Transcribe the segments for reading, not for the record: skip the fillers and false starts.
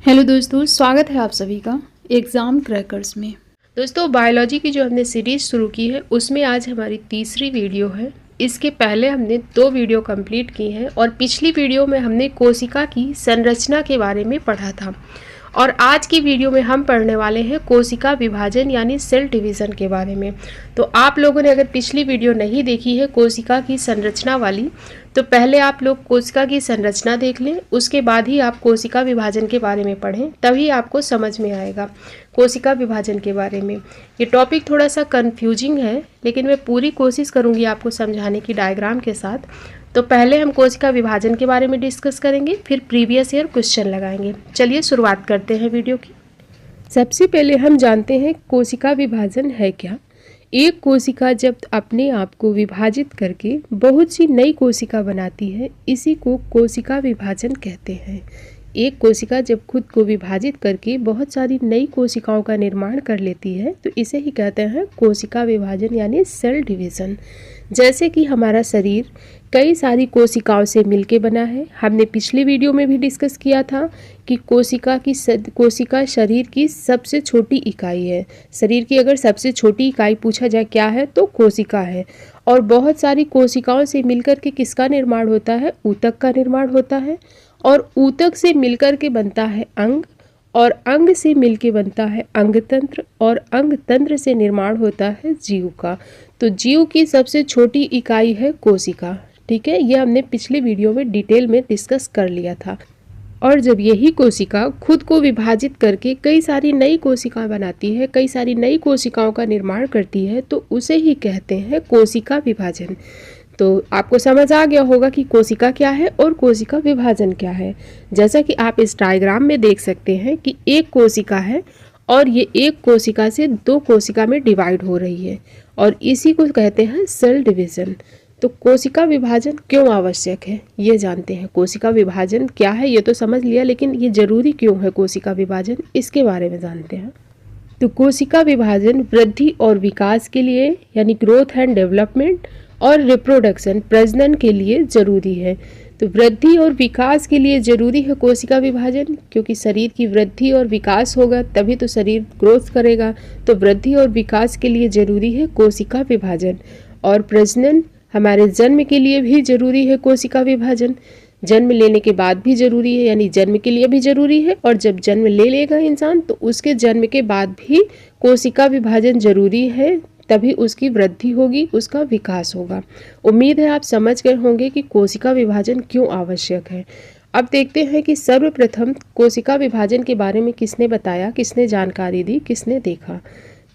Hello दोस्तों, स्वागत है आप सभी का एग्ज़ाम क्रैकर्स में। दोस्तों बायोलॉजी की जो हमने सीरीज शुरू की है उसमें आज हमारी तीसरी वीडियो है। इसके पहले हमने 2 वीडियो कंप्लीट की हैं और पिछली वीडियो में हमने कोशिका की संरचना के बारे में पढ़ा था। और आज की वीडियो में हम पढ़ने वाले हैं कोशिका विभाजन यानी सेल डिवीज़न के बारे में। तो आप लोगों ने अगर पिछली वीडियो नहीं देखी है कोशिका की संरचना वाली, तो पहले आप लोग कोशिका की संरचना देख लें, उसके बाद ही आप कोशिका विभाजन के बारे में पढ़ें, तभी आपको समझ में आएगा कोशिका विभाजन के बारे में। ये टॉपिक थोड़ा सा कंफ्यूजिंग है, लेकिन मैं पूरी कोशिश करूँगी आपको समझाने की डायग्राम के साथ। तो पहले हम कोशिका विभाजन के बारे में डिस्कस करेंगे, फिर प्रीवियस ईयर क्वेश्चन लगाएंगे। चलिए शुरुआत करते हैं वीडियो की। सबसे पहले हम जानते हैं कोशिका विभाजन है क्या। एक कोशिका जब अपने आप को विभाजित करके बहुत सी नई कोशिका बनाती है, इसी को कोशिका विभाजन कहते हैं। एक कोशिका जब खुद को विभाजित करके बहुत सारी नई कोशिकाओं का निर्माण कर लेती है, तो इसे ही कहते हैं कोशिका विभाजन यानी सेल डिवीज़न। जैसे कि हमारा शरीर कई सारी कोशिकाओं से मिलके बना है। हमने पिछली वीडियो में भी डिस्कस किया था कि कोशिका शरीर की सबसे छोटी इकाई है। शरीर की अगर सबसे छोटी इकाई पूछा जाए क्या है, तो कोशिका है। और बहुत सारी कोशिकाओं से मिलकर के किसका निर्माण होता है? ऊतक का निर्माण होता है। और ऊतक से मिलकर के बनता है अंग, और अंग से मिलके बनता है अंगतंत्र, और अंगतंत्र से निर्माण होता है जीव का। तो जीव की सबसे छोटी इकाई है कोशिका। ठीक है, ये हमने पिछले वीडियो में डिटेल में डिस्कस कर लिया था। और जब यही कोशिका खुद को विभाजित करके कई सारी नई कोशिकाएं बनाती है, कई सारी नई कोशिकाओं का निर्माण करती है, तो उसे ही कहते हैं कोशिका विभाजन। तो आपको समझ आ गया होगा कि कोशिका क्या है और कोशिका विभाजन क्या है। जैसा कि आप इस डायग्राम में देख सकते हैं कि एक कोशिका है और ये एक कोशिका से 2 कोशिका में डिवाइड हो रही है, और इसी को कहते हैं सेल डिवीज़न। तो कोशिका विभाजन क्यों आवश्यक है ये जानते हैं। कोशिका विभाजन क्या है ये तो समझ लिया, लेकिन ये जरूरी क्यों है कोशिका विभाजन, इसके बारे में जानते हैं। तो कोशिका विभाजन वृद्धि और विकास के लिए यानी ग्रोथ एंड डेवलपमेंट और रिप्रोडक्शन प्रजनन के लिए जरूरी है। तो वृद्धि और विकास के लिए जरूरी है कोशिका विभाजन, क्योंकि शरीर की वृद्धि और विकास होगा तभी तो शरीर ग्रोथ करेगा। तो वृद्धि और विकास के लिए जरूरी है कोशिका विभाजन। और प्रजनन हमारे जन्म के लिए भी जरूरी है कोशिका विभाजन। जन्म लेने के बाद भी जरूरी है, यानी जन्म के लिए भी जरूरी है, और जब जन्म ले लेगा इंसान तो उसके जन्म के बाद भी कोशिका विभाजन जरूरी है, तभी उसकी वृद्धि होगी, उसका विकास होगा। उम्मीद है आप समझ गए होंगे कि कोशिका विभाजन क्यों आवश्यक है। अब देखते हैं कि सर्वप्रथम कोशिका विभाजन के बारे में किसने बताया, किसने जानकारी दी, किसने देखा।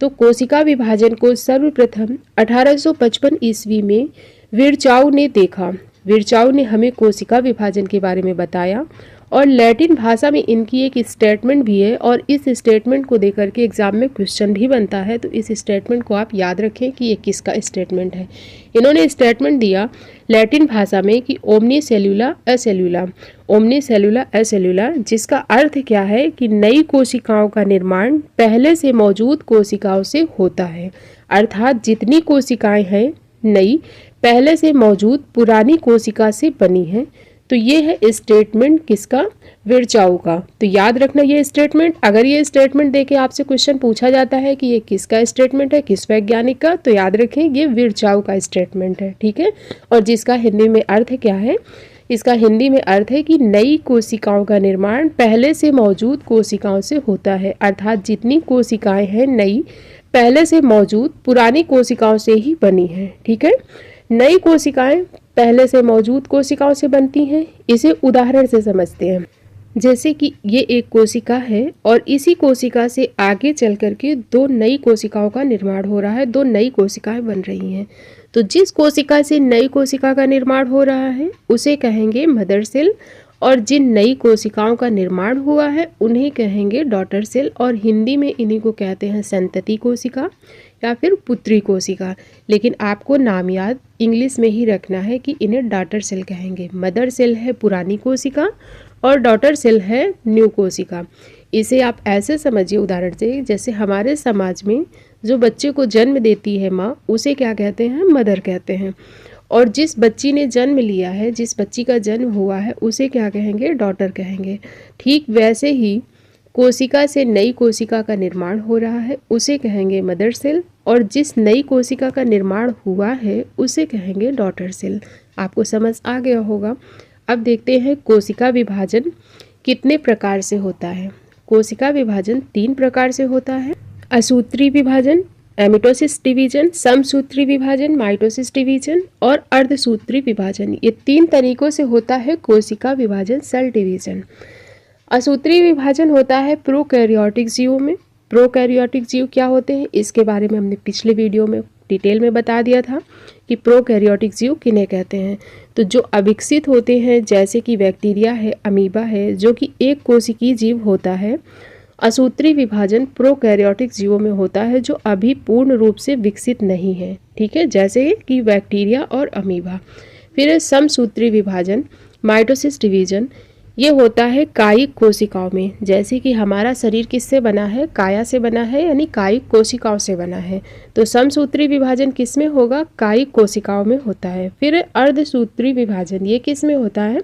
तो कोशिका विभाजन को सर्वप्रथम 1855 ईस्वी में विर्चाउ ने देखा। विर्चाउ ने हमें कोशिका विभाजन के बारे में बताया, और लैटिन भाषा में इनकी एक स्टेटमेंट भी है, और इस स्टेटमेंट को देकर के एग्जाम में क्वेश्चन भी बनता है। तो इस स्टेटमेंट को आप याद रखें कि ये किसका स्टेटमेंट है। इन्होंने स्टेटमेंट दिया लैटिन भाषा में कि ओमनी सेल्यूला असेल्यूला, ओमनी सेल्यूला असेल्यूला, जिसका अर्थ क्या है कि नई कोशिकाओं का निर्माण पहले से मौजूद कोशिकाओं से होता है। अर्थात जितनी कोशिकाएं हैं नई पहले से मौजूद पुरानी कोशिका से बनी हैं। तो ये है स्टेटमेंट किसका? विर्चाउ का। तो याद रखना ये स्टेटमेंट। अगर ये स्टेटमेंट देके आपसे क्वेश्चन पूछा जाता है कि ये किसका स्टेटमेंट है, किस वैज्ञानिक का, तो याद रखें ये विर्चाउ का स्टेटमेंट है। ठीक है, और जिसका हिंदी में अर्थ क्या है? इसका हिंदी में अर्थ है कि नई कोशिकाओं का निर्माण पहले से मौजूद कोशिकाओं से होता है। अर्थात जितनी कोशिकाएं हैं नई पहले से मौजूद पुरानी कोशिकाओं से ही बनी हैं। ठीक है, नई कोशिकाएं पहले से मौजूद कोशिकाओं से बनती हैं। इसे उदाहरण से समझते हैं। जैसे कि ये एक कोशिका है और इसी कोशिका से आगे चल करके 2 नई कोशिकाओं का निर्माण हो रहा है, 2 नई कोशिकाएं बन रही हैं। तो जिस कोशिका से नई कोशिका का निर्माण हो रहा है उसे कहेंगे मदर सेल, और जिन नई कोशिकाओं का निर्माण हुआ है उन्हें कहेंगे डॉटर सेल, और हिंदी में इन्हीं को कहते हैं संतति कोशिका या फिर पुत्री कोशिका। लेकिन आपको नाम याद इंग्लिश में ही रखना है कि इन्हें डॉटर सेल कहेंगे। मदर सेल है पुरानी कोशिका और डॉटर सेल है न्यू कोशिका। इसे आप ऐसे समझिए उदाहरण से, जैसे हमारे समाज में जो बच्चे को जन्म देती है माँ, उसे क्या कहते हैं? मदर कहते हैं। और जिस बच्ची ने जन्म लिया है, जिस बच्ची का जन्म हुआ है, उसे क्या कहेंगे? डॉटर कहेंगे। ठीक वैसे ही कोशिका से नई कोशिका का निर्माण हो रहा है उसे कहेंगे मदर सेल, और जिस नई कोशिका का निर्माण हुआ है उसे कहेंगे डॉटर सेल। आपको समझ आ गया होगा। अब देखते हैं कोशिका विभाजन कितने प्रकार से होता है। कोशिका विभाजन 3 प्रकार से होता है। असूत्री विभाजन, एमिटोसिस डिवीजन, समसूत्री विभाजन, माइटोसिस डिवीजन और अर्धसूत्री विभाजन। ये 3 तरीकों से होता है कोशिका विभाजन, सेल डिवीजन। असूत्री विभाजन होता है प्रोकैरियोटिक जीवों में। प्रोकैरियोटिक जीव क्या होते हैं इसके बारे में हमने पिछले वीडियो में डिटेल में बता दिया था कि प्रोकैरियोटिक जीव किन्हें कहते हैं। तो जो अविकसित होते हैं जैसे कि बैक्टीरिया है, अमीबा है, जो कि एक कोशिकीय जीव होता है। असूत्री विभाजन प्रोकैरियोटिक जीवों में होता है जो अभी पूर्ण रूप से विकसित नहीं है, ठीक है, जैसे कि बैक्टीरिया और अमीबा। फिर समसूत्री विभाजन, माइटोसिस डिवीजन, ये होता है कायिक कोशिकाओं में। जैसे कि हमारा शरीर किससे बना है, काया से बना है, यानी कायिक कोशिकाओं से बना है। तो समसूत्री विभाजन किस में होगा, कायिक कोशिकाओं में होता है। फिर अर्धसूत्री विभाजन, ये किस में होता है,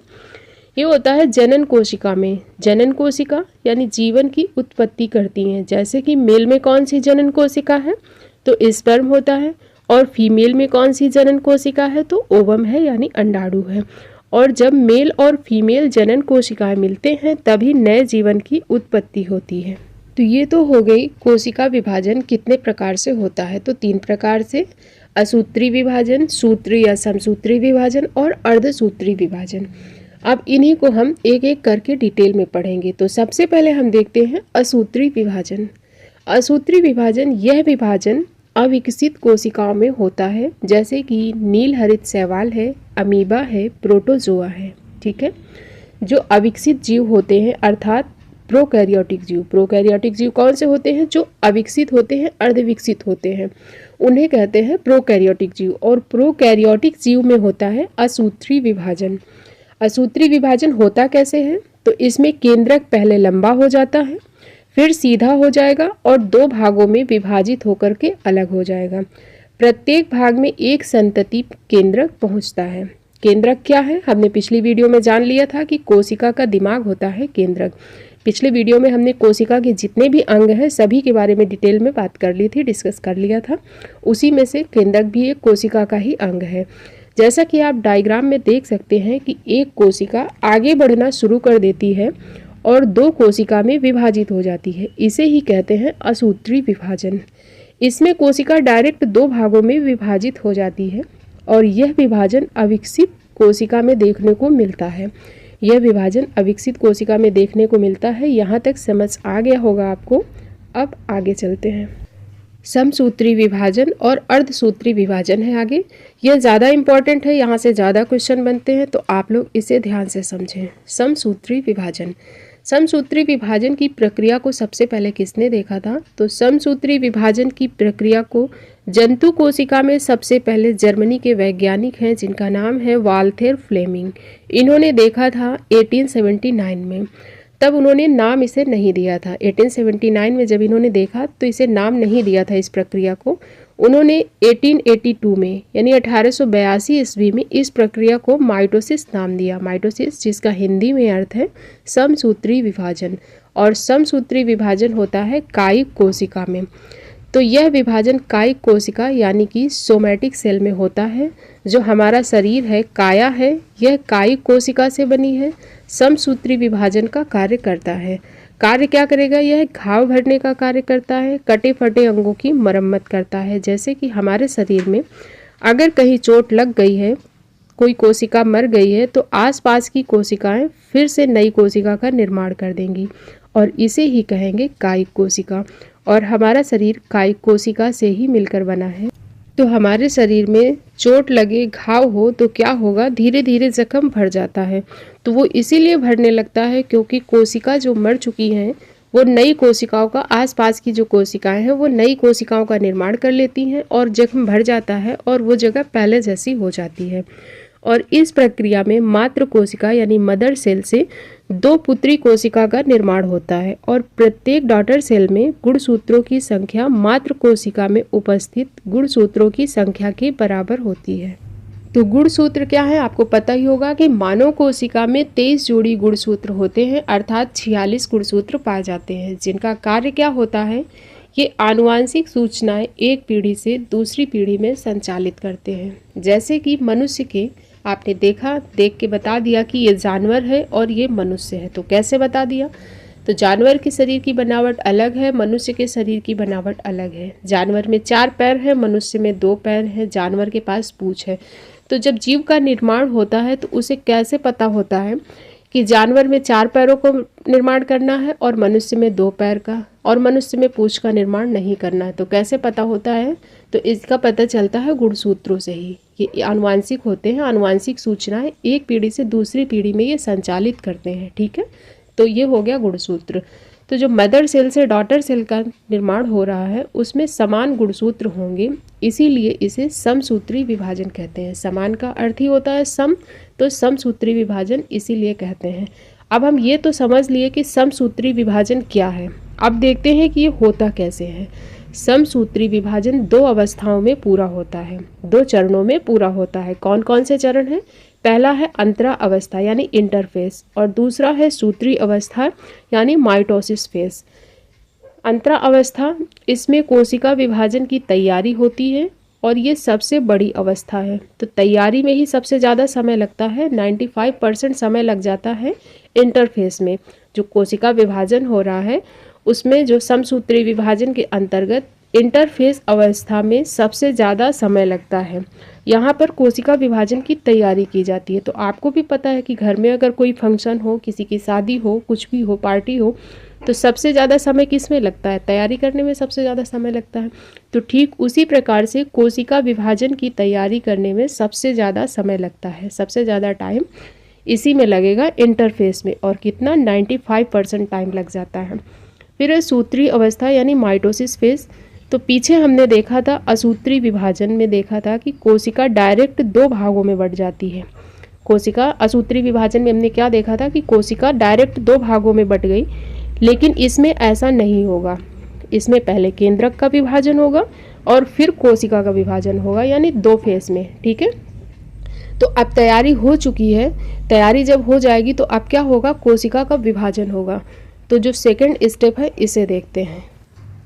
ये होता है जनन कोशिका में। जनन कोशिका यानी जीवन की उत्पत्ति करती हैं। जैसे कि मेल में कौन सी जनन कोशिका है, तो स्पर्म होता है, और फीमेल में कौन सी जनन कोशिका है, तो ओवम है यानी अंडाणु है। और जब मेल और फीमेल जनन कोशिकाएं मिलते हैं तभी नए जीवन की उत्पत्ति होती है। तो ये तो हो गई कोशिका विभाजन कितने प्रकार से होता है। तो 3 प्रकार से, असूत्री विभाजन, सूत्री या समसूत्री विभाजन और अर्धसूत्री विभाजन। अब इन्हीं को हम एक एक करके डिटेल में पढ़ेंगे। तो सबसे पहले हम देखते हैं असूत्री विभाजन। असूत्री विभाजन, यह विभाजन अविकसित कोशिकाओं में होता है, जैसे कि नील हरित शैवाल है, अमीबा है, प्रोटोजोआ है, ठीक है। जो अविकसित जीव होते हैं अर्थात प्रोकैरियोटिक जीव। प्रोकैरियोटिक जीव कौन से होते हैं, जो अविकसित होते हैं, अर्धविकसित होते हैं, उन्हें कहते हैं प्रोकैरियोटिक जीव। और प्रोकैरियोटिक जीव में होता है असूत्री विभाजन। असूत्री विभाजन होता कैसे है, तो इसमें केंद्रक पहले लंबा हो जाता है, फिर सीधा हो जाएगा और 2 भागों में विभाजित होकर के अलग हो जाएगा। प्रत्येक भाग में एक संतति केंद्रक पहुंचता है। केंद्रक क्या है, हमने पिछली वीडियो में जान लिया था कि कोशिका का दिमाग होता है केंद्रक। पिछले वीडियो में हमने कोशिका के जितने भी अंग हैं सभी के बारे में डिटेल में बात कर ली थी, डिस्कस कर लिया था। उसी में से केंद्रक भी एक कोशिका का ही अंग है। जैसा कि आप डायग्राम में देख सकते हैं कि एक कोशिका आगे बढ़ना शुरू कर देती है और 2 कोशिका में विभाजित हो जाती है, इसे ही कहते हैं असूत्री विभाजन। इसमें कोशिका डायरेक्ट 2 भागों में विभाजित हो जाती है और यह विभाजन अविकसित कोशिका में देखने को मिलता है। यह विभाजन अविकसित कोशिका में देखने को मिलता है। यहाँ तक समझ आ गया होगा आपको। अब आगे चलते हैं। समसूत्री विभाजन और अर्धसूत्री विभाजन है आगे। यह ज़्यादा इम्पॉर्टेंट है, यहाँ से ज़्यादा क्वेश्चन बनते हैं, तो आप लोग इसे ध्यान से समझें। समसूत्री विभाजन, समसूत्री विभाजन की प्रक्रिया को सबसे पहले किसने देखा था, तो समसूत्री विभाजन की प्रक्रिया को जंतु कोशिका में सबसे पहले जर्मनी के वैज्ञानिक हैं जिनका नाम है वाल्थेर फ्लेमिंग। इन्होंने देखा था 1879 में। तब उन्होंने नाम इसे नहीं दिया था। 1879 में जब इन्होंने देखा तो इसे नाम नहीं दिया था इस प्रक्रिया को। उन्होंने 1882 में यानी 1882 ईस्वी में इस प्रक्रिया को माइटोसिस नाम दिया। माइटोसिस जिसका हिंदी में अर्थ है समसूत्री विभाजन, और समसूत्री विभाजन होता है कायिक कोशिका में। तो यह विभाजन कायिक कोशिका यानी कि सोमैटिक सेल में होता है। जो हमारा शरीर है, काया है, यह कायिक कोशिका से बनी है। समसूत्री विभाजन का कार्य करता है। कार्य क्या करेगा, यह घाव भरने का कार्य करता है, कटे फटे अंगों की मरम्मत करता है। जैसे कि हमारे शरीर में अगर कहीं चोट लग गई है, कोई कोशिका मर गई है, तो आसपास की कोशिकाएं फिर से नई कोशिका का निर्माण कर देंगी और इसे ही कहेंगे कायिक कोशिका। और हमारा शरीर कायिक कोशिका से ही मिलकर बना है। तो हमारे शरीर में चोट लगे, घाव हो तो क्या होगा, धीरे धीरे जख्म भर जाता है। तो वो इसीलिए भरने लगता है क्योंकि कोशिका जो मर चुकी हैं वो नई कोशिकाओं का, आसपास की जो कोशिकाएं हैं वो नई कोशिकाओं का निर्माण कर लेती हैं और जख्म भर जाता है और वो जगह पहले जैसी हो जाती है। और इस प्रक्रिया में मातृ कोशिका यानी मदर सेल से 2 पुत्री कोशिका का निर्माण होता है और प्रत्येक डॉटर सेल में गुणसूत्रों की संख्या मातृ कोशिका में उपस्थित गुणसूत्रों की संख्या के बराबर होती है। तो गुणसूत्र क्या है, आपको पता ही होगा कि मानव कोशिका में 23 जोड़ी गुणसूत्र होते हैं, अर्थात 46 गुणसूत्र पाए जाते हैं, जिनका कार्य क्या होता है, ये आनुवांशिक सूचनाएं एक पीढ़ी से दूसरी पीढ़ी में संचालित करते हैं। जैसे कि मनुष्य के आपने देख के बता दिया कि ये जानवर है और ये मनुष्य है। तो कैसे बता दिया, तो जानवर के शरीर की बनावट अलग है, मनुष्य के शरीर की बनावट अलग है। जानवर में 4 पैर है, मनुष्य में 2 पैर है, जानवर के पास पूंछ है। तो जब जीव का निर्माण होता है तो उसे कैसे पता होता है कि जानवर में 4 पैरों को निर्माण करना है और मनुष्य में 2 पैर का, और मनुष्य में पूंछ का निर्माण नहीं करना है। तो कैसे पता होता है, तो इसका पता चलता है गुणसूत्रों से ही। ये आनुवांशिक होते हैं, आनुवांशिक सूचनाएं एक पीढ़ी से दूसरी पीढ़ी में ये संचालित करते हैं। ठीक है, तो ये हो गया गुणसूत्र। तो जो मदर सेल से डॉटर सेल का निर्माण हो रहा है उसमें समान गुणसूत्र होंगे, इसीलिए इसे समसूत्री विभाजन कहते हैं। समान का अर्थ ही होता है सम, तो समसूत्री विभाजन इसीलिए कहते हैं। अब हम ये तो समझ लिए कि समसूत्री विभाजन क्या है, अब देखते हैं कि ये होता कैसे है। समसूत्री विभाजन 2 अवस्थाओं में पूरा होता है, 2 चरणों में पूरा होता है। कौन कौन से चरण हैं, पहला है अंतरा अवस्था यानी इंटरफेस, और दूसरा है सूत्री अवस्था यानी माइटोसिस फेज। अंतरा अवस्था, इसमें कोशिका विभाजन की तैयारी होती है और ये सबसे बड़ी अवस्था है। तो तैयारी में ही सबसे ज़्यादा समय लगता है, 95% समय लग जाता है इंटरफेस में। जो कोशिका विभाजन हो रहा है उसमें जो समसूत्री विभाजन के अंतर्गत इंटरफेस अवस्था में सबसे ज़्यादा समय लगता है। यहाँ पर कोशिका विभाजन की तैयारी की जाती है। तो आपको भी पता है कि घर में अगर कोई फंक्शन हो, किसी की शादी हो, कुछ भी हो, पार्टी हो, तो सबसे ज़्यादा समय किस में लगता है, तैयारी करने में सबसे ज़्यादा समय लगता है। तो ठीक उसी प्रकार से कोशिका विभाजन की तैयारी करने में सबसे ज़्यादा समय लगता है, सबसे ज़्यादा टाइम इसी में लगेगा इंटरफेस में, और कितना 95% टाइम लग जाता है। फिर है सूत्री अवस्था यानी माइटोसिस फेज। तो पीछे हमने देखा था असूत्री विभाजन में देखा था कि कोशिका डायरेक्ट 2 भागों में बढ़ जाती है। कोशिका असूत्री विभाजन में हमने क्या देखा था कि कोशिका डायरेक्ट 2 भागों में बट गई, लेकिन इसमें ऐसा नहीं होगा। इसमें पहले केंद्रक का विभाजन होगा और फिर कोशिका का विभाजन होगा, यानी 2 फेज में। ठीक है, तो अब तैयारी हो चुकी है, तैयारी जब हो जाएगी तो अब क्या होगा, कोशिका का विभाजन होगा। तो जो सेकंड स्टेप है इसे देखते हैं।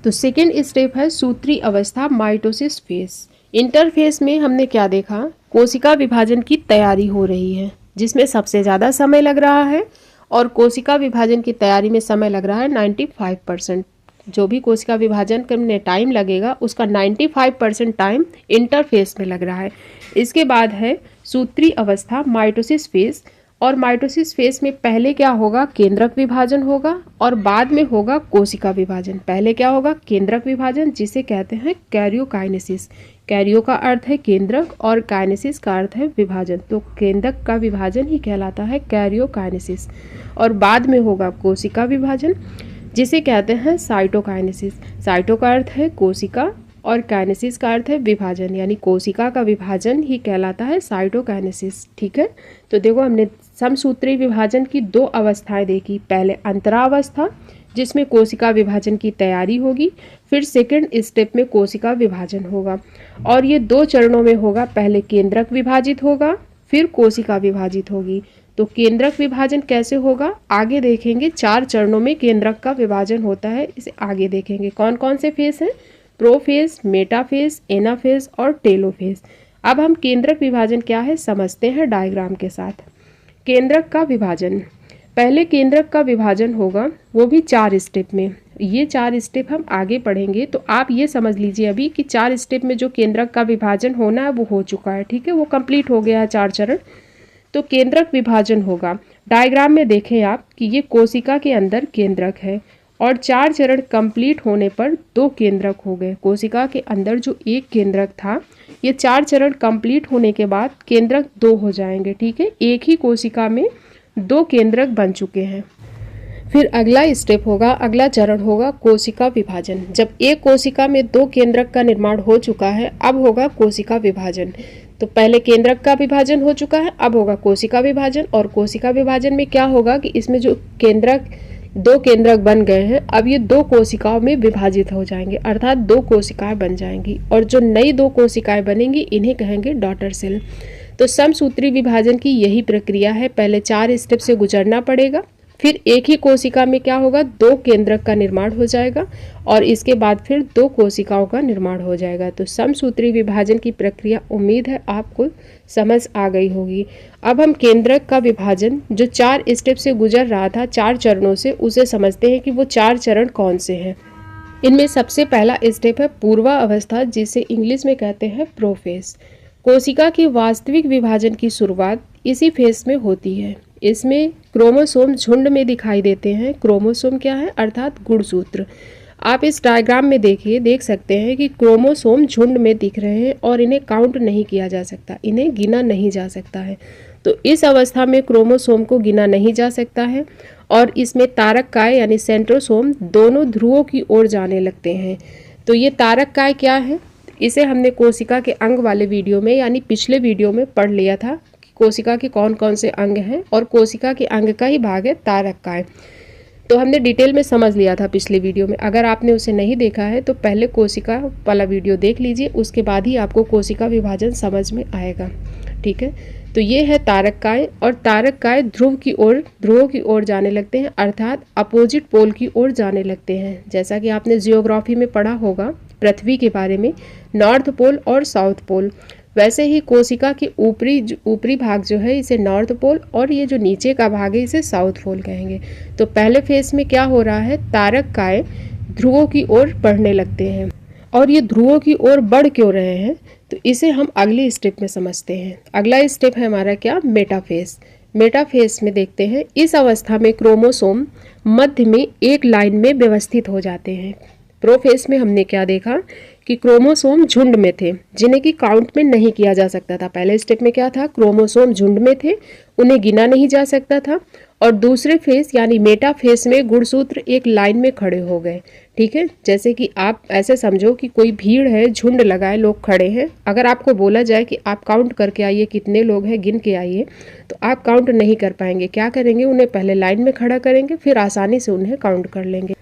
तो सेकेंड स्टेप है सूत्री अवस्था माइटोसिस फेज। इंटरफेस में हमने क्या देखा, कोशिका विभाजन की तैयारी हो रही है जिसमें सबसे ज़्यादा समय लग रहा है, और कोशिका विभाजन की तैयारी में समय लग रहा है 95%। जो भी कोशिका विभाजन करने टाइम लगेगा उसका 95% टाइम इंटरफेस में लग रहा है। इसके बाद है सूत्री अवस्था माइटोसिस फेज, और माइटोसिस फेज में पहले क्या होगा, केंद्रक विभाजन होगा और बाद में होगा कोशिका विभाजन। पहले क्या होगा, केंद्रक विभाजन, जिसे कहते हैं कैरियोकाइनेसिस। कैरियो का अर्थ है केंद्रक और काइनेसिस का अर्थ है विभाजन, तो केंद्रक का विभाजन ही कहलाता है कैरियोकाइनेसिस। और बाद में होगा कोशिका विभाजन, जिसे कहते हैं साइटोकाइनेसिस। साइटो का अर्थ है कोशिका और काइनेसिस का अर्थ है विभाजन, यानी कोशिका का विभाजन ही कहलाता है साइटोकाइनेसिस। ठीक है, तो देखो हमने समसूत्री विभाजन की 2 अवस्थाएं देखी। पहले अंतरावस्था जिसमें कोशिका विभाजन की तैयारी होगी, फिर सेकंड स्टेप में कोशिका विभाजन होगा, और ये 2 चरणों में होगा। पहले केंद्रक विभाजित होगा, फिर कोशिका विभाजित होगी। तो केंद्रक विभाजन कैसे होगा आगे देखेंगे। 4 चरणों में केंद्रक का विभाजन होता है, इसे आगे देखेंगे। कौन कौन से फेज हैं, प्रोफेज, मेटाफेज, एनाफेज और टेलोफेज। अब हम केंद्रक विभाजन क्या है समझते हैं डायग्राम के साथ। केंद्रक का विभाजन, पहले केंद्रक का विभाजन होगा, वो भी 4 स्टेप में। ये 4 स्टेप हम आगे पढ़ेंगे, तो आप ये समझ लीजिए अभी कि 4 स्टेप में जो केंद्रक का विभाजन होना है वो हो चुका है। ठीक है, वो कंप्लीट हो गया है 4 चरण। तो केंद्रक विभाजन होगा, डायग्राम में देखें आप कि ये कोशिका के अंदर केंद्रक है, और 4 चरण कंप्लीट होने पर 2 केंद्रक हो गए। कोशिका के अंदर जो 1 केंद्रक था, ये 4 चरण कंप्लीट होने के बाद केंद्रक 2 हो जाएंगे। ठीक है, एक ही कोशिका में 2 केंद्रक बन चुके हैं। फिर अगला स्टेप होगा, अगला चरण होगा कोशिका विभाजन। जब एक कोशिका में 2 केंद्रक का निर्माण हो चुका है, अब होगा कोशिका विभाजन। तो पहले केंद्रक का विभाजन हो चुका है, अब होगा कोशिका विभाजन। और कोशिका विभाजन में क्या होगा कि इसमें जो केंद्रक 2 केंद्रक बन गए हैं, अब ये 2 कोशिकाओं में विभाजित हो जाएंगे, अर्थात 2 कोशिकाएं बन जाएंगी, और जो नई 2 कोशिकाएं बनेंगी इन्हें कहेंगे डॉटर सेल। तो समसूत्री विभाजन की यही प्रक्रिया है, पहले 4 स्टेप से गुजरना पड़ेगा, फिर एक ही कोशिका में क्या होगा, 2 केंद्रक का निर्माण हो जाएगा और इसके बाद फिर 2 कोशिकाओं का निर्माण हो जाएगा। तो समसूत्री विभाजन की प्रक्रिया उम्मीद है आपको समझ आ गई होगी। अब हम केंद्रक का विभाजन जो 4 स्टेप से गुजर रहा था, 4 चरणों से, उसे समझते हैं कि वो 4 चरण कौन से हैं। इनमें सबसे पहला स्टेप है पूर्वा अवस्था, जिसे इंग्लिश में कहते हैं प्रोफेस। कोशिका की वास्तविक विभाजन की शुरुआत इसी फेस में होती है। इसमें क्रोमोसोम झुंड में दिखाई देते हैं। क्रोमोसोम क्या है, अर्थात गुणसूत्र। आप इस डायग्राम में देखिए, देख सकते हैं कि क्रोमोसोम झुंड में दिख रहे हैं और इन्हें काउंट नहीं किया जा सकता, इन्हें गिना नहीं जा सकता है। तो इस अवस्था में क्रोमोसोम को गिना नहीं जा सकता है और इसमें तारककाय यानी सेंट्रोसोम दोनों ध्रुवों की ओर जाने लगते हैं। तो ये तारककाय क्या है, इसे हमने कोशिका के अंग वाले वीडियो में यानी पिछले वीडियो में पढ़ लिया था कि कोशिका के कौन कौन से अंग हैं, और कोशिका के अंग का ही भाग है तारककाय। तो हमने डिटेल में समझ लिया था पिछले वीडियो में। अगर आपने उसे नहीं देखा है तो पहले कोशिका वाला वीडियो देख लीजिए, उसके बाद ही आपको कोशिका विभाजन समझ में आएगा। ठीक है, तो ये है तारककाय, और तारककाय ध्रुवों की ओर जाने लगते हैं, अर्थात अपोजिट पोल की ओर जाने लगते हैं। जैसा कि आपने जियोग्राफी में पढ़ा होगा पृथ्वी के बारे में, नॉर्थ पोल और साउथ पोल, वैसे ही कोशिका के ऊपरी भाग जो है इसे नॉर्थ पोल, और ये जो नीचे का भाग है इसे साउथ पोल कहेंगे। तो पहले फेज में क्या हो रहा है, तारककाय ध्रुवों की ओर बढ़ने लगते हैं। और ये ध्रुवों की ओर बढ़ क्यों रहे हैं, तो इसे हम अगले स्टेप में समझते हैं। अगला स्टेप है हमारा क्या, मेटाफेज। मेटाफेज में देखते हैं, इस अवस्था में क्रोमोसोम मध्य में एक लाइन में व्यवस्थित हो जाते हैं। प्रोफेज में हमने क्या देखा कि क्रोमोसोम झुंड में थे, जिन्हें कि काउंट में नहीं किया जा सकता था। पहले स्टेप में क्या था, क्रोमोसोम झुंड में थे, उन्हें गिना नहीं जा सकता था। और दूसरे फेज यानी मेटा फेज में गुणसूत्र एक लाइन में खड़े हो गए। ठीक है, जैसे कि आप ऐसे समझो कि कोई भीड़ है, झुंड लगाए लोग खड़े हैं। अगर आपको बोला जाए कि आप काउंट करके आइए कितने लोग हैं, गिन के आइए, तो आप काउंट नहीं कर पाएंगे। क्या करेंगे, उन्हें पहले लाइन में खड़ा करेंगे, फिर आसानी से उन्हें काउंट कर लेंगे।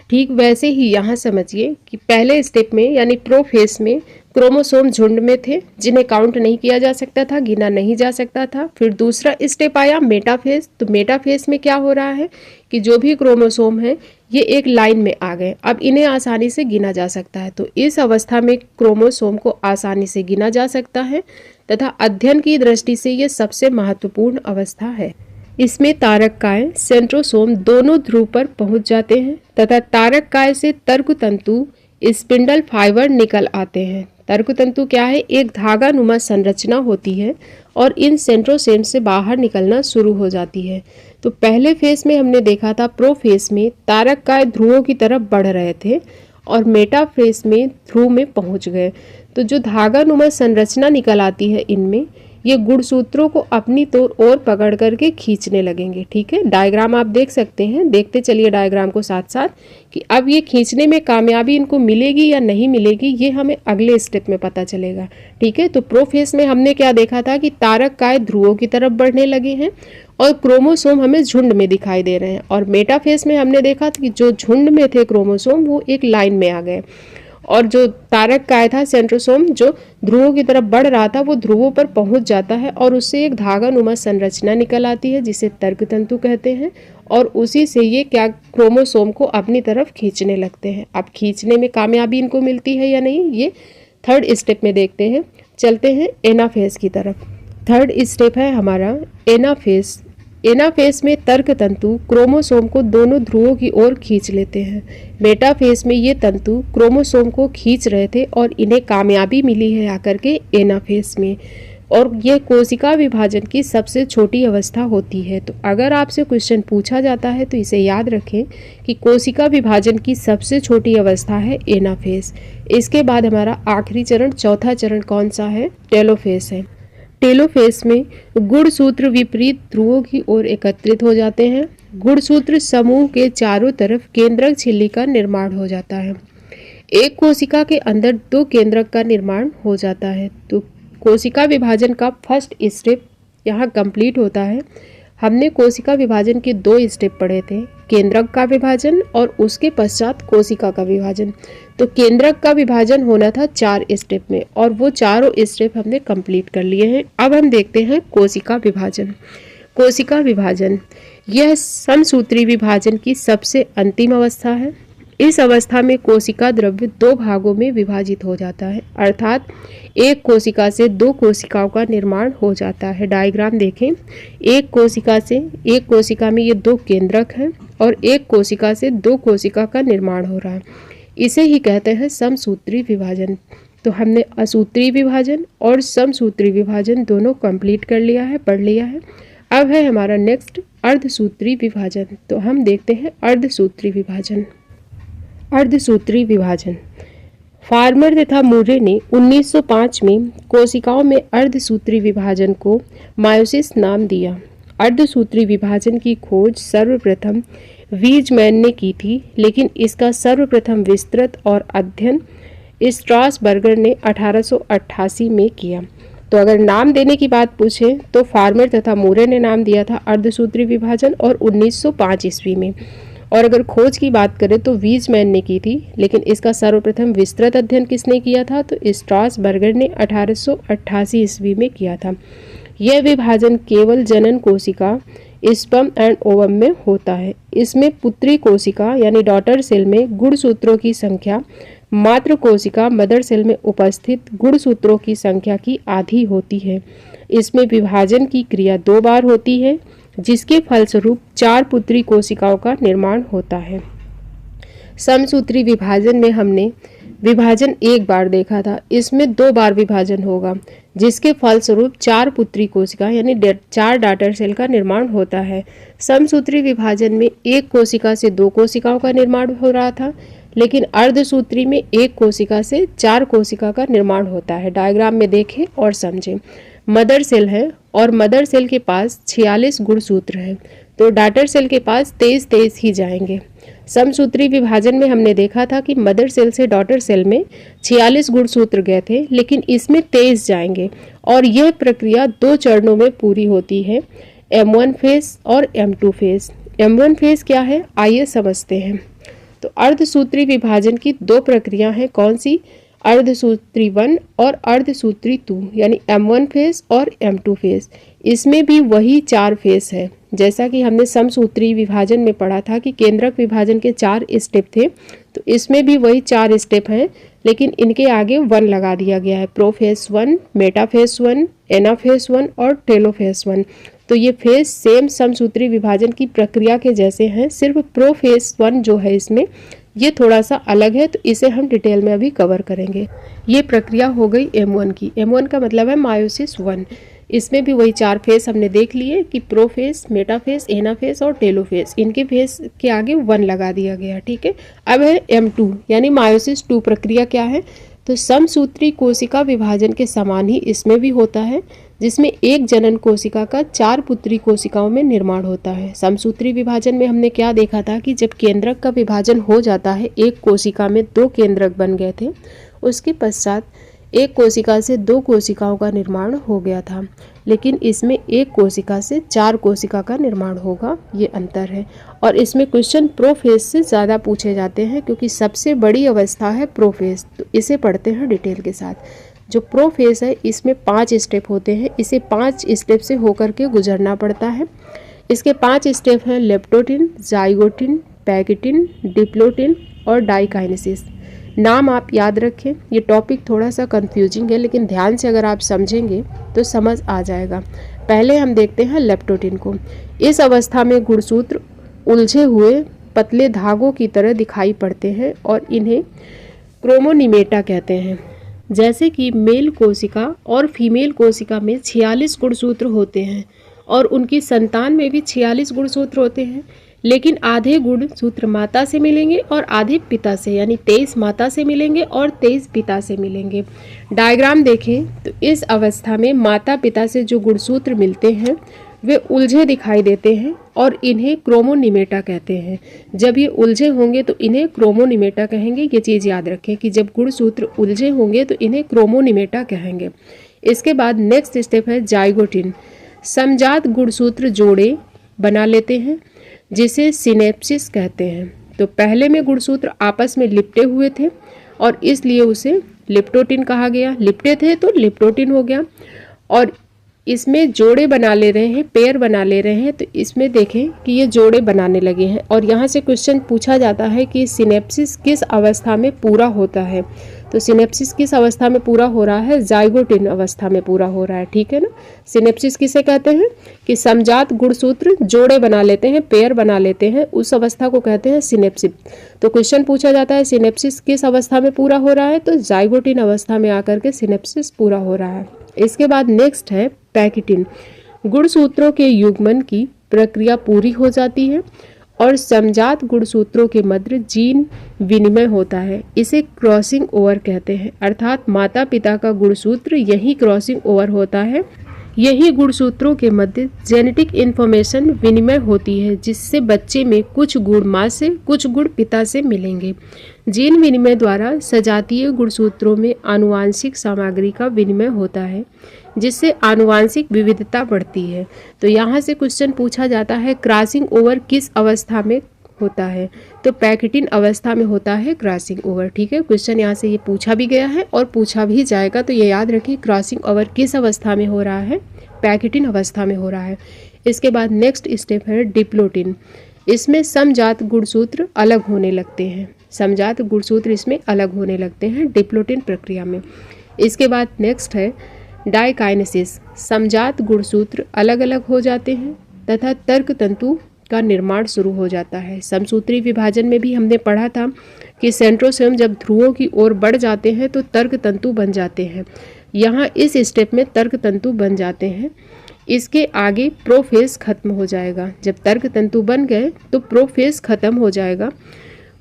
ठीक वैसे ही यहाँ समझिए कि पहले स्टेप में यानी प्रो फेज में क्रोमोसोम झुंड में थे, जिन्हें काउंट नहीं किया जा सकता था, गिना नहीं जा सकता था। फिर दूसरा स्टेप आया मेटाफेज। तो मेटाफेज में क्या हो रहा है कि जो भी क्रोमोसोम है ये एक लाइन में आ गए, अब इन्हें आसानी से गिना जा सकता है। तो इस अवस्था में क्रोमोसोम को आसानी से गिना जा सकता है तथा अध्ययन की दृष्टि से ये सबसे महत्वपूर्ण अवस्था है। इसमें तारककाय सेंट्रोसोम दोनों ध्रुव पर पहुंच जाते हैं तथा तारककाय से तर्कतंतु स्पिंडल फाइबर निकल आते हैं। तर्कतंतु क्या है, एक धागा नुमा संरचना होती है और इन सेंट्रोसोम से बाहर निकलना शुरू हो जाती है। तो पहले फेज में हमने देखा था, प्रो फेज में तारककाय ध्रुवों की तरफ बढ़ रहे थे और मेटा फेज में ध्रुव में पहुंच गए। तो जो धागा नुमा संरचना निकल आती है, इनमें ये गुणसूत्रों को अपनी ओर पकड़ करके खींचने लगेंगे। ठीक है, डायग्राम आप देख सकते हैं, देखते चलिए डायग्राम को साथ साथ कि अब ये खींचने में कामयाबी इनको मिलेगी या नहीं मिलेगी, ये हमें अगले स्टेप में पता चलेगा। ठीक है, तो प्रो फेज में हमने क्या देखा था कि तारककाय ध्रुवों की तरफ बढ़ने लगे हैं और क्रोमोसोम हमें झुंड में दिखाई दे रहे हैं। और मेटाफेज में हमने देखा था कि जो झुंड में थे क्रोमोसोम वो एक लाइन में आ गए और जो तारककाय था सेंट्रोसोम जो ध्रुवों की तरफ बढ़ रहा था वो ध्रुवों पर पहुंच जाता है और उससे एक धागा नुमा संरचना निकल आती है जिसे तर्कतंतु कहते हैं और उसी से ये क्या क्रोमोसोम को अपनी तरफ खींचने लगते हैं। अब खींचने में कामयाबी इनको मिलती है या नहीं, ये थर्ड स्टेप में देखते हैं। चलते हैं एनाफेज की तरफ। थर्ड स्टेप है हमारा एनाफेज। एनाफेज में तर्कतंतु क्रोमोसोम को दोनों ध्रुवों की ओर खींच लेते हैं। मेटाफेज में ये तंतु क्रोमोसोम को खींच रहे थे और इन्हें कामयाबी मिली है आकर के एनाफेज में, और ये कोशिका विभाजन की सबसे छोटी अवस्था होती है। तो अगर आपसे क्वेश्चन पूछा जाता है तो इसे याद रखें कि कोशिका विभाजन की सबसे छोटी अवस्था है एनाफेज। इसके बाद हमारा आखिरी चरण, चौथा चरण कौन सा है, टेलोफेज है। टेलोफेज में गुणसूत्र विपरीत ध्रुवों की ओर एकत्रित हो जाते हैं। गुणसूत्र समूह के चारों तरफ केंद्रक झिल्ली का निर्माण हो जाता है। एक कोशिका के अंदर 2 केंद्रक का निर्माण हो जाता है। तो कोशिका विभाजन का फर्स्ट स्टेप यहाँ कंप्लीट होता है। हमने कोशिका विभाजन के 2 स्टेप पढ़े थे, केंद्रक का विभाजन और उसके पश्चात कोशिका का विभाजन। तो केंद्रक का विभाजन होना था 4 स्टेप में और वो चारों स्टेप हमने कंप्लीट कर लिए हैं। अब हम देखते हैं कोशिका विभाजन। कोशिका विभाजन यह समसूत्री विभाजन की सबसे अंतिम अवस्था है। इस अवस्था में कोशिका द्रव्य 2 भागों में विभाजित हो जाता है, अर्थात एक कोशिका से 2 कोशिकाओं का निर्माण हो जाता है। डायग्राम देखें, एक कोशिका में ये 2 केंद्रक हैं और एक कोशिका से 2 कोशिका का निर्माण हो रहा है। इसे ही कहते हैं समसूत्री विभाजन। तो हमने असूत्री विभाजन और समसूत्री विभाजन दोनों कंप्लीट कर लिया है, पढ़ लिया है। अब है हमारा नेक्स्ट अर्धसूत्री विभाजन। तो हम देखते हैं अर्धसूत्री विभाजन। अर्धसूत्री विभाजन फार्मर तथा मूरे ने 1905 में कोशिकाओं में अर्धसूत्री विभाजन को मायोसिस नाम दिया। अर्धसूत्री विभाजन की खोज सर्वप्रथम वीजमैन ने की थी, लेकिन इसका सर्वप्रथम विस्तृत और अध्ययन स्ट्रासबर्गर ने 1888 में किया। तो अगर नाम देने की बात पूछे तो फार्मर तथा मूरे ने नाम दिया था अर्धसूत्री विभाजन और 1905 ईस्वी में। और अगर खोज की बात करें तो वीजमैन ने की थी, लेकिन इसका सर्वप्रथम विस्तृत अध्ययन किसने किया था? तो स्ट्रासबर्गर ने 1888 ईस्वी में किया था। यह विभाजन केवल जनन कोशिका स्पर्म एंड ओवम में होता है। इसमें पुत्री कोशिका यानी डॉटर सेल में गुणसूत्रों की संख्या मातृ कोशिका मदर सेल में उपस्थित गुणसूत्रों की संख्या की आधी होती है। इसमें विभाजन की क्रिया 2 बार होती है, जिसके फलस्वरूप 4 पुत्री कोशिकाओं का निर्माण होता है। समसूत्री विभाजन में हमने विभाजन 1 बार देखा था, इसमें 2 बार विभाजन होगा, जिसके फलस्वरूप 4 पुत्री कोशिका यानी 4 डॉटर सेल का निर्माण होता है। समसूत्री विभाजन में 1 कोशिका से 2 कोशिकाओं का निर्माण हो रहा था, लेकिन अर्धसूत्री में 1 कोशिका से 4 कोशिका का निर्माण होता है। डायग्राम में देखें और समझें। मदर सेल है और मदर सेल के पास 46 गुणसूत्र हैं, तो डॉटर सेल के पास 23 ही जाएंगे। समसूत्री विभाजन में हमने देखा था कि मदर सेल से डॉटर सेल में 46 गुणसूत्र गए थे, लेकिन इसमें 23 जाएंगे और यह प्रक्रिया 2 चरणों में पूरी होती है, M1 फेज और M2 फेज। M1 फेज क्या है, आइए समझते हैं। तो अर्धसूत्री विभाजन की 2 प्रक्रिया हैं, कौन सी? अर्धसूत्री 1 और अर्धसूत्री 2 यानी M1 फेज और M2 फेज। इसमें भी वही 4 फेज है, जैसा कि हमने समसूत्री विभाजन में पढ़ा था कि केंद्रक विभाजन के 4 स्टेप थे, तो इसमें भी वही 4 स्टेप हैं, लेकिन इनके आगे 1 लगा दिया गया है। प्रोफेज 1, मेटाफेज 1, एनाफेज 1 और टेलोफेज 1। तो ये फेज सेम समसूत्री विभाजन की प्रक्रिया के जैसे हैं, सिर्फ प्रोफेज 1 जो है इसमें ये थोड़ा सा अलग है, तो इसे हम डिटेल में अभी कवर करेंगे। ये प्रक्रिया हो गई M1 की। M1 का मतलब है मायोसिस 1। इसमें भी वही 4 फेज हमने देख लिए कि प्रोफेज, मेटाफेज, एनाफेज और टेलोफेज। इनके फेज के आगे 1 लगा दिया गया, ठीक है। अब है M2 यानी मायोसिस 2 प्रक्रिया क्या है? तो समसूत्री कोशिका विभाजन के समान ही इसमें भी होता है, जिसमें एक जनन कोशिका का 4 पुत्री कोशिकाओं में निर्माण होता है। समसूत्री विभाजन में हमने क्या देखा था कि जब केंद्रक का विभाजन हो जाता है, एक कोशिका में 2 केंद्रक बन गए थे, उसके पश्चात एक कोशिका से 2 कोशिकाओं का निर्माण हो गया था, लेकिन इसमें एक कोशिका से 4 कोशिका का निर्माण होगा, ये अंतर है। और इसमें क्वेश्चन प्रोफेज से ज़्यादा पूछे जाते हैं, क्योंकि सबसे बड़ी अवस्था है प्रोफेज। तो इसे पढ़ते हैं डिटेल के साथ। जो प्रोफेज है इसमें 5 स्टेप होते हैं, इसे 5 स्टेप से होकर के गुजरना पड़ता है। इसके 5 स्टेप हैं लेप्टोटिन, जाइगोटिन, पैकेटिन, डिप्लोटिन और डाइकाइनेसिस। नाम आप याद रखें, ये टॉपिक थोड़ा सा कंफ्यूजिंग है, लेकिन ध्यान से अगर आप समझेंगे तो समझ आ जाएगा। पहले हम देखते हैं लेप्टोटिन को। इस अवस्था में गुणसूत्र उलझे हुए पतले धागों की तरह दिखाई पड़ते हैं और इन्हें क्रोमोनिमेटा कहते हैं। जैसे कि मेल कोशिका और फीमेल कोशिका में 46 गुणसूत्र होते हैं और उनकी संतान में भी 46 गुणसूत्र होते हैं, लेकिन आधे गुणसूत्र माता से मिलेंगे और आधे पिता से, यानी 23 माता से मिलेंगे और 23 पिता से मिलेंगे। डायग्राम देखें तो इस अवस्था में माता पिता से जो गुणसूत्र मिलते हैं वे उलझे दिखाई देते हैं और इन्हें क्रोमोनिमेटा कहते हैं। जब ये उलझे होंगे तो इन्हें क्रोमोनिमेटा कहेंगे। ये चीज़ याद रखें कि जब गुणसूत्र उलझे होंगे तो इन्हें क्रोमोनिमेटा कहेंगे। इसके बाद नेक्स्ट स्टेप है जाइगोटिन। समजात गुणसूत्र जोड़े बना लेते हैं जिसे सिनेप्सिस कहते हैं। तो पहले में गुणसूत्र आपस में लिपटे हुए थे और इसलिए उसे लिप्टोटिन कहा गया। लिपटे थे तो लिप्टोटिन हो गया। और इसमें जोड़े बना ले रहे हैं, पेयर बना ले रहे हैं, तो इसमें देखें कि ये जोड़े बनाने लगे हैं। और यहाँ से क्वेश्चन पूछा जाता है कि सिनेप्सिस किस अवस्था में पूरा होता है। तो सिनेप्सिस किस अवस्था में पूरा हो रहा है? जाइगोटिन अवस्था में पूरा हो रहा है, ठीक है ना। सिनेप्सिस किसे कहते हैं कि समजात गुणसूत्र जोड़े बना लेते हैं, पेयर बना लेते हैं, उस अवस्था को कहते हैं सिनेप्सिस। तो क्वेश्चन पूछा जाता है सिनेप्सिस किस अवस्था में पूरा हो रहा है, तो जाइगोटिन अवस्था में आकर के सिनेप्सिस पूरा हो रहा है। इसके बाद नेक्स्ट है पैकिटिन। गुणसूत्रों के युग्मन की प्रक्रिया पूरी हो जाती है और समजात गुणसूत्रों के मध्य जीन विनिमय होता है। इसे क्रॉसिंग ओवर कहते हैं, अर्थात माता पिता का गुणसूत्र यही क्रॉसिंग ओवर होता है। यही गुणसूत्रों के मध्य जेनेटिक इन्फॉर्मेशन विनिमय होती है, जिससे बच्चे में कुछ गुण माँ से कुछ गुण पिता से मिलेंगे। जीन विनिमय द्वारा सजातीय गुणसूत्रों में आनुवांशिक सामग्री का विनिमय होता है, जिससे आनुवांशिक विविधता बढ़ती है। तो यहाँ से क्वेश्चन पूछा जाता है क्रॉसिंग ओवर किस अवस्था में होता है, तो पैकिटिन अवस्था में होता है क्रॉसिंग ओवर, ठीक है। क्वेश्चन यहाँ से ये पूछा भी गया है और पूछा भी जाएगा, तो ये याद रखिए क्रॉसिंग ओवर किस अवस्था में हो रहा है, पैकिटिन अवस्था में हो रहा है। इसके बाद नेक्स्ट स्टेप है डिप्लोटिन। इसमें समजात गुणसूत्र अलग होने लगते हैं, समजात गुणसूत्र इसमें अलग होने लगते हैं डिप्लोटिन प्रक्रिया में। इसके बाद नेक्स्ट है डाइकाइनेसिस। समजात गुणसूत्र अलग अलग हो जाते हैं तथा तर्क तंतु का निर्माण शुरू हो जाता है। समसूत्री विभाजन में भी हमने पढ़ा था कि सेंट्रोसोम जब ध्रुवों की ओर बढ़ जाते हैं तो तर्क तंतु बन जाते हैं। यहाँ इस स्टेप में तर्क तंतु बन जाते हैं। इसके आगे प्रोफेज खत्म हो जाएगा। जब तर्क तंतु बन गए तो प्रोफेज खत्म हो जाएगा।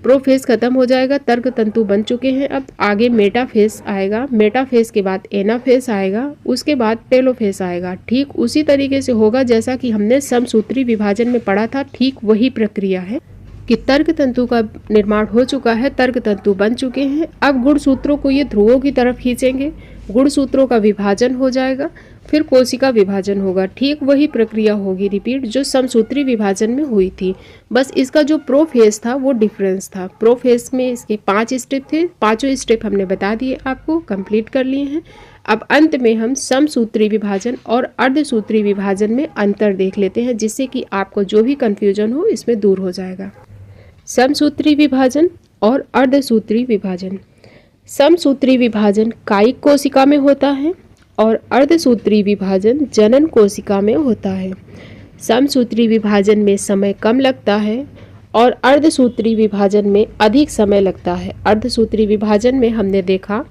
प्रोफेज खत्म हो जाएगा, तर्क तंतु बन चुके हैं। अब आगे मेटाफेज आएगा, मेटाफेज के बाद एनाफेज आएगा, उसके बाद टेलोफेज आएगा। ठीक उसी तरीके से होगा जैसा कि हमने समसूत्री विभाजन में पढ़ा था, ठीक वही प्रक्रिया है कि तर्क तंतु का निर्माण हो चुका है, तर्क तंतु बन चुके हैं। अब गुणसूत्रों को ये ध्रुवों की तरफ खींचेंगे, गुणसूत्रों का विभाजन हो जाएगा, फिर कोशिका विभाजन होगा। ठीक वही प्रक्रिया होगी रिपीट जो समसूत्री विभाजन में हुई थी, बस इसका जो प्रोफेज था वो डिफरेंस था। प्रोफेज में इसके 5 स्टेप थे, पांचों स्टेप हमने बता दिए आपको, कंप्लीट कर लिए हैं। अब अंत में हम समसूत्री विभाजन और अर्धसूत्री विभाजन में अंतर देख लेते हैं, जिससे कि आपको जो भी कन्फ्यूजन हो इसमें दूर हो जाएगा। समसूत्री विभाजन और अर्धसूत्री विभाजन। समसूत्री विभाजन कायिक कोशिका में होता है और अर्धसूत्री विभाजन जनन कोशिका में होता है। समसूत्री विभाजन में समय कम लगता है और अर्धसूत्री विभाजन में अधिक समय लगता है। अर्धसूत्री विभाजन में हमने देखा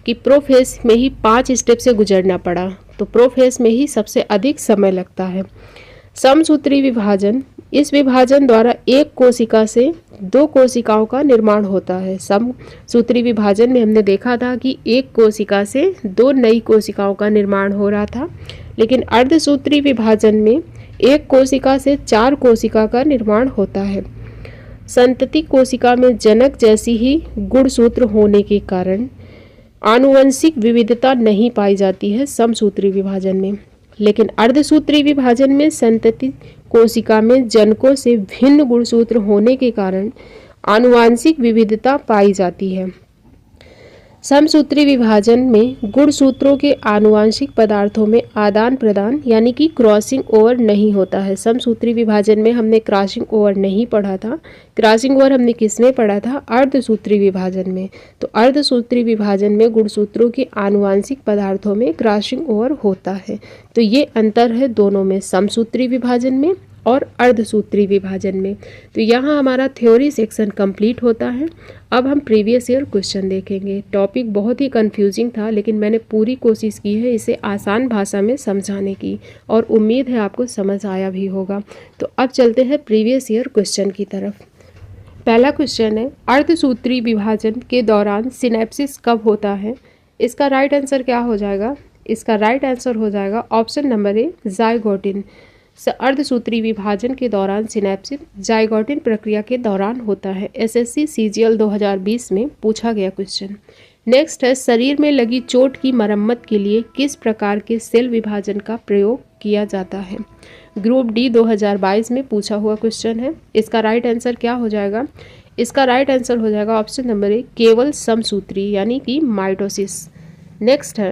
कि प्रोफेज में ही 5 स्टेप से गुजरना पड़ा, तो प्रोफेज में ही सबसे अधिक समय लगता है। समसूत्री विभाजन, इस विभाजन द्वारा एक कोशिका से 2 कोशिकाओं का निर्माण होता है। समसूत्री विभाजन में हमने देखा था कि एक कोशिका से 2 नई कोशिकाओं का निर्माण हो रहा था, लेकिन अर्धसूत्री विभाजन में एक कोशिका से 4 कोशिका का निर्माण होता है। संतति कोशिका में जनक जैसी ही गुणसूत्र होने के कारण आनुवंशिक विविधता नहीं पाई जाती है समसूत्री विभाजन में, लेकिन अर्धसूत्री विभाजन में संतति कोशिका में जनकों से भिन्न गुणसूत्र होने के कारण आनुवांशिक विविधता पाई जाती है। समसूत्री विभाजन में गुणसूत्रों के आनुवांशिक पदार्थों में आदान प्रदान यानी कि क्रॉसिंग ओवर नहीं होता है। समसूत्री विभाजन में हमने क्रॉसिंग ओवर नहीं पढ़ा था। क्रॉसिंग ओवर हमने किसमें पढ़ा था? अर्धसूत्री विभाजन में। तो अर्धसूत्री विभाजन में गुणसूत्रों के आनुवांशिक पदार्थों में क्रॉसिंग ओवर होता है। तो ये अंतर है दोनों में, समसूत्री विभाजन में और अर्धसूत्री विभाजन में। तो यहाँ हमारा थ्योरी सेक्शन कंप्लीट होता है। अब हम प्रीवियस ईयर क्वेश्चन देखेंगे। टॉपिक बहुत ही कंफ्यूजिंग था, लेकिन मैंने पूरी कोशिश की है इसे आसान भाषा में समझाने की, और उम्मीद है आपको समझ आया भी होगा। तो अब चलते हैं प्रीवियस ईयर क्वेश्चन की तरफ। पहला क्वेश्चन है, अर्धसूत्री विभाजन के दौरान सिनेप्सिस कब होता है? इसका राइट आंसर क्या हो जाएगा? इसका राइट आंसर हो जाएगा ऑप्शन नंबर ए, जाइगोटिन। अर्धसूत्री विभाजन के दौरान सिनेप्सिस जाइगोटिन प्रक्रिया के दौरान होता है। एसएससी सीजीएल 2020 में पूछा गया क्वेश्चन। नेक्स्ट है, शरीर में लगी चोट की मरम्मत के लिए किस प्रकार के सेल विभाजन का प्रयोग किया जाता है? ग्रुप डी 2022 में पूछा हुआ क्वेश्चन है। इसका राइट आंसर क्या हो जाएगा? इसका राइट आंसर हो जाएगा ऑप्शन नंबर ए, केवल समसूत्री यानी कि माइटोसिस। नेक्स्ट है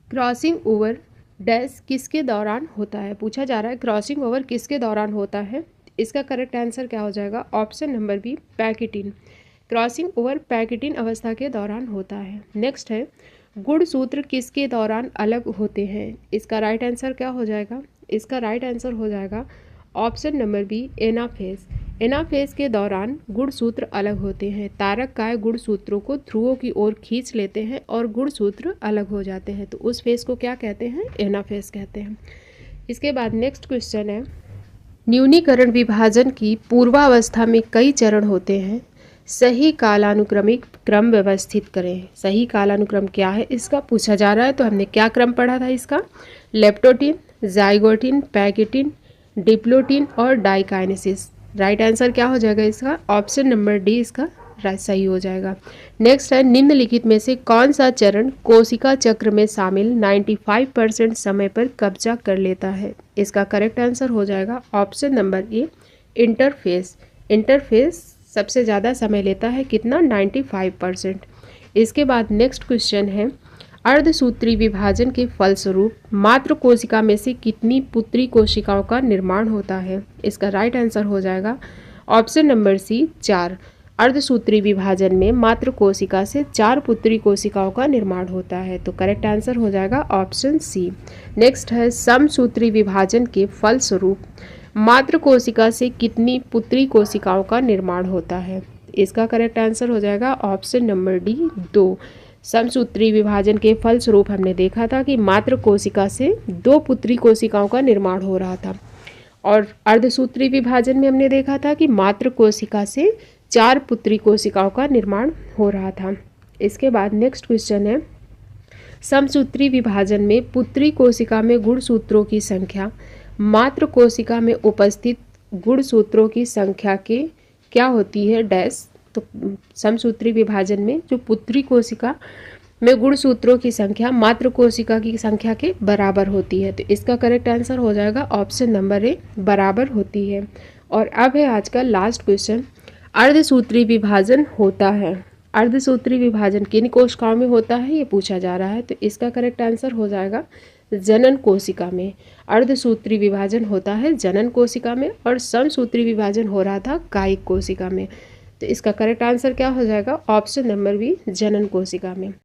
क्रॉसिंग ओवर डैश किसके दौरान होता है? पूछा जा रहा है क्रॉसिंग ओवर किसके दौरान होता है। इसका करेक्ट आंसर क्या हो जाएगा? Option number B, pachytene. Crossing over pachytene अवस्था के दौरान होता है। नेक्स्ट है गुणसूत्र किसके दौरान अलग होते हैं? इसका राइट आंसर क्या हो जाएगा? इसका राइट आंसर हो जाएगा option number B, anaphase. Anaphase के दौरान गुणसूत्र अलग होते हैं। तारक काय गुणसूत्रों को ध्रुवों की ओर खींच लेते हैं और गुणसूत्र अलग हो जाते हैं, तो उस फेज को क्या कहते हैं? एनाफेज कहते हैं। इसके बाद नेक्स्ट क्वेश्चन है न्यूनीकरण विभाजन की पूर्वावस्था में कई चरण होते हैं, सही कालानुक्रमिक क्रम व्यवस्थित करें। सही कालानुक्रम क्या है इसका पूछा जा रहा है। तो हमने क्या क्रम पढ़ा था इसका? लेप्टोटिन, जाइगोटिन, पैकेटिन, डिप्लोटिन और डाइकाइनेसिस। राइट आंसर क्या हो जाएगा इसका? ऑप्शन नंबर डी इसका सही हो जाएगा। नेक्स्ट है निम्नलिखित में से कौन सा चरण कोशिका चक्र में शामिल 95% समय पर कब्जा कर लेता है? इसका करेक्ट आंसर हो जाएगा option number A, interface. Interface सबसे ज़्यादा समय लेता है, कितना? 95%। इसके बाद नेक्स्ट क्वेश्चन है अर्धसूत्री विभाजन के फलस्वरूप मातृ कोशिका में से कितनी पुत्री कोशिकाओं का निर्माण होता है? इसका राइट आंसर हो जाएगा ऑप्शन नंबर सी, 4। अर्धसूत्री विभाजन में मातृ कोशिका से 4 पुत्री कोशिकाओं का निर्माण होता है, तो करेक्ट आंसर हो जाएगा ऑप्शन सी। नेक्स्ट है समसूत्री विभाजन के फलस्वरूप मातृ कोशिका से कितनी पुत्री कोशिकाओं का निर्माण होता है? इसका करेक्ट आंसर हो जाएगा ऑप्शन नंबर डी, 2। समसूत्री विभाजन के फलस्वरूप हमने देखा था कि मातृ कोशिका से 2 पुत्री कोशिकाओं का निर्माण हो रहा था, और अर्धसूत्री विभाजन में हमने देखा था कि मातृ कोशिका से 4 पुत्री कोशिकाओं का निर्माण हो रहा था। इसके बाद नेक्स्ट क्वेश्चन है समसूत्री विभाजन में पुत्री कोशिका में गुणसूत्रों की संख्या मातृ कोशिका में उपस्थित गुणसूत्रों की संख्या के क्या होती है? डैश। तो समसूत्री विभाजन में जो पुत्री कोशिका में गुणसूत्रों की संख्या मातृ कोशिका की संख्या के बराबर होती है, तो इसका करेक्ट आंसर हो जाएगा ऑप्शन नंबर ए, बराबर होती है। और अब है आज का लास्ट क्वेश्चन अर्धसूत्री विभाजन होता है। अर्धसूत्री विभाजन किन कोशिकाओं में होता है ये पूछा जा रहा है, तो इसका करेक्ट आंसर हो जाएगा जनन कोशिका में। अर्धसूत्री विभाजन होता है जनन कोशिका में और समसूत्री विभाजन हो रहा था कायिक कोशिका में, तो इसका करेक्ट आंसर क्या हो जाएगा? ऑप्शन नंबर बी, जनन कोशिका में।